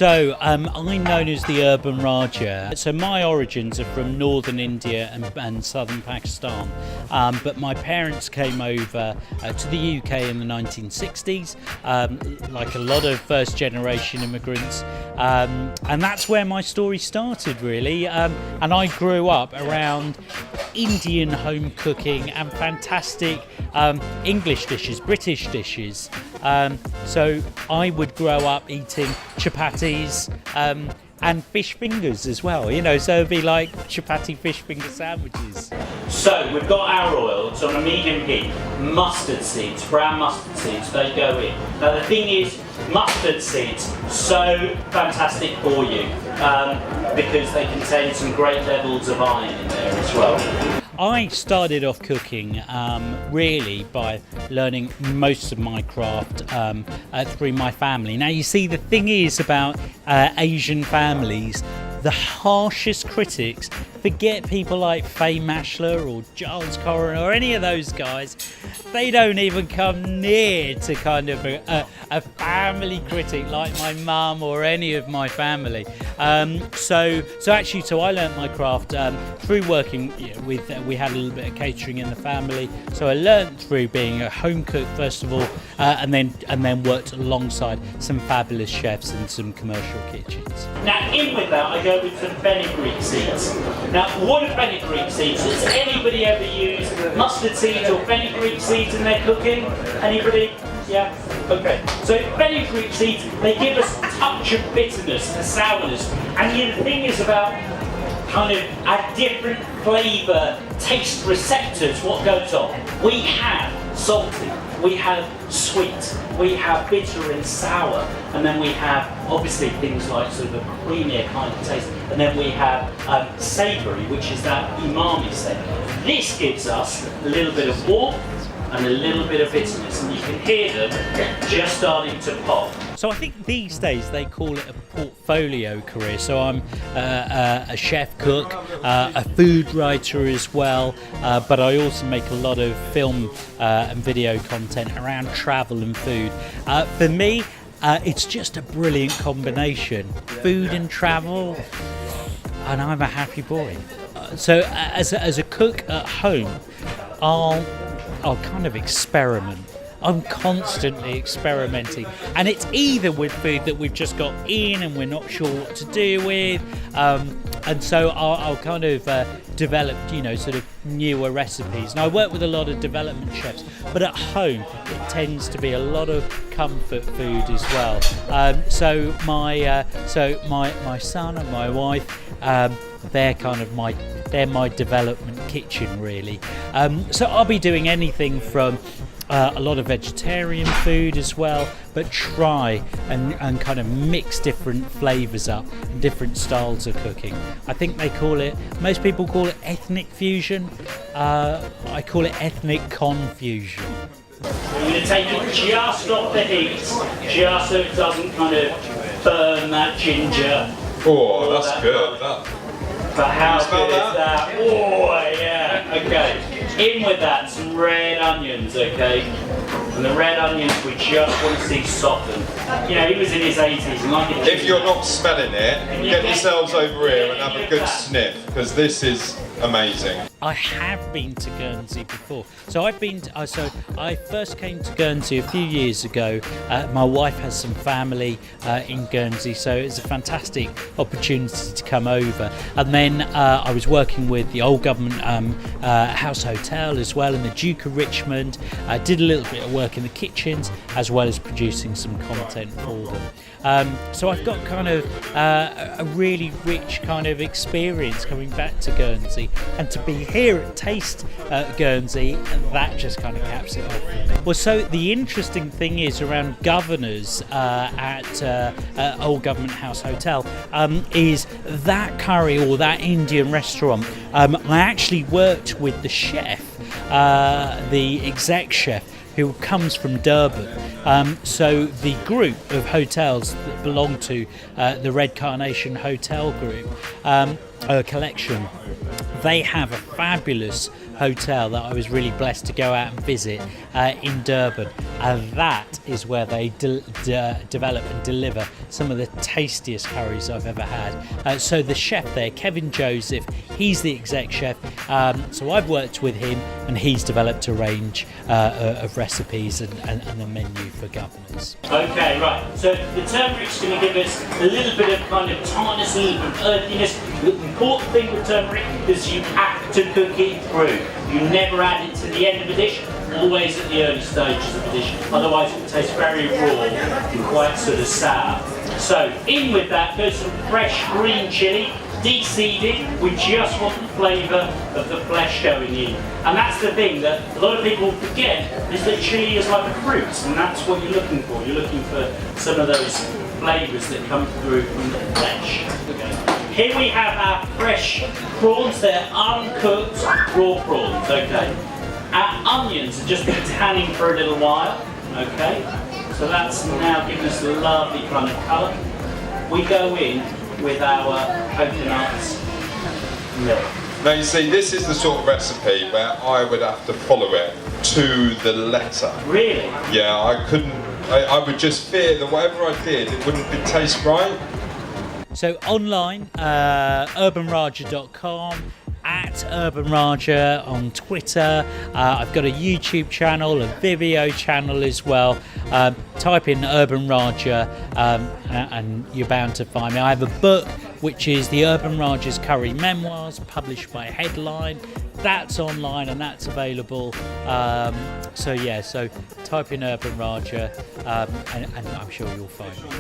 So I'm known as the urban Rajah. So my origins are from northern India and southern Pakistan, but my parents came over to the UK in the 1960s, like a lot of first generation immigrants, and that's where my story started really. And I grew up around Indian home cooking and fantastic English dishes, British dishes. So I would grow up eating chapatis and fish fingers as well, you know, so it'd be like chapati fish finger sandwiches. So we've got our oil, it's on a medium heat, mustard seeds, brown mustard seeds, they go in. Now the thing is, mustard seeds, so fantastic for you because they contain some great levels of iron in there as well. I started off cooking really by learning most of my craft through my family. Now you see, the thing is about Asian families, the harshest critics, forget people like Faye Mashler or Giles Corran or any of those guys, they don't even come near to kind of a family critic like my mum or any of my family. So I learnt my craft through working with, we had a little bit of catering in the family, so I learnt through being a home cook first of all, and then worked alongside some fabulous chefs in some commercial kitchens. Now in with that I go with some fenugreek seeds. Now what are fenugreek seeds? Does anybody ever use mustard seeds or fenugreek seeds in their cooking? Anybody? Yeah? Okay. So fenugreek seeds, they give us a touch of bitterness, a sourness, and the thing is about kind of a different flavour, taste receptors, what goes on. We have salty, we have sweet, we have bitter and sour, and then we have obviously things like sort of a creamier kind of taste, and then we have savoury, which is that umami scent. This gives us a little bit of warmth and a little bit of bitterness, and you can hear them just starting to pop. So I think these days they call it a portfolio career. So I'm a chef cook, a food writer as well, but I also make a lot of film and video content around travel and food. For me, it's just a brilliant combination, food and travel, and I'm a happy boy. So as a cook at home, I'll kind of experiment. I'm constantly experimenting, and it's either with food that we've just got in and we're not sure what to do with, and so I'll kind of develop, sort of newer recipes. And I work with a lot of development chefs, but at home it tends to be a lot of comfort food as well. So my son and my wife, they're my development kitchen really. So I'll be doing anything from a lot of vegetarian food as well, but try and kind of mix different flavours up, different styles of cooking. I think most people call it ethnic fusion. I call it ethnic confusion. We're going to take it just off the heat, just so it doesn't kind of burn that ginger. Oh, that's good. But how good is that? Oh, yeah, okay. In with that, some red onions, okay? And the red onions we just want to see soften. He was in his 80s and like it. If you're not smelling it, get yourselves over here and have a good sniff, because this is amazing. I have been to Guernsey before. So I first came to Guernsey a few years ago. My wife has some family in Guernsey, so it was a fantastic opportunity to come over. And then I was working with the old government house hotel as well in the Duke of Richmond. I did a little bit of work in the kitchens as well as producing some content for them. So I've got kind of a really rich kind of experience coming back to Guernsey, and to be here at Taste Guernsey, that just kind of caps it off for me. Well, so the interesting thing is around governors at Old Government House Hotel is that curry or that Indian restaurant. I actually worked with the chef, the exec chef, who comes from Durban. So the group of hotels that belong to the Red Carnation Hotel Group collection, they have a fabulous hotel that I was really blessed to go out and visit in Durban. and that is where they develop and deliver some of the tastiest curries I've ever had. So the chef there, Kevin Joseph, he's the exec chef, so I've worked with him and he's developed a range of recipes and the menu for governors. Okay, right, so the turmeric's going to give us a little bit of kind of tartness, a little bit of earthiness. The important thing with turmeric is you have to cook it through. You never add it to the end of a dish, always at the early stages of the dish, otherwise it will taste very raw and quite sort of sour. So in with that goes some fresh green chilli, de-seeded. We just want the flavour of the flesh going in. And that's the thing that a lot of people forget, is that chilli is like a fruit, and that's what you're looking for. You're looking for some of those flavours that come through from the flesh. Here we have our fresh prawns. They're uncooked raw prawns, okay. Our onions have just been tanning for a little while, okay. So that's now giving us a lovely kind of colour. We go in with our coconut milk. Now you see, this is the sort of recipe where I would have to follow it to the letter. Really? Yeah, I couldn't, I would just fear that whatever I did, it wouldn't taste right. So online, urbanrajah.com, at Urban Rajah on Twitter. I've got a YouTube channel, a Vimeo channel as well. Type in Urban Rajah and you're bound to find me. I have a book which is the Urban Rajah's Curry Memoirs, published by Headline. That's online and that's available. So type in Urban Rajah and I'm sure you'll find me.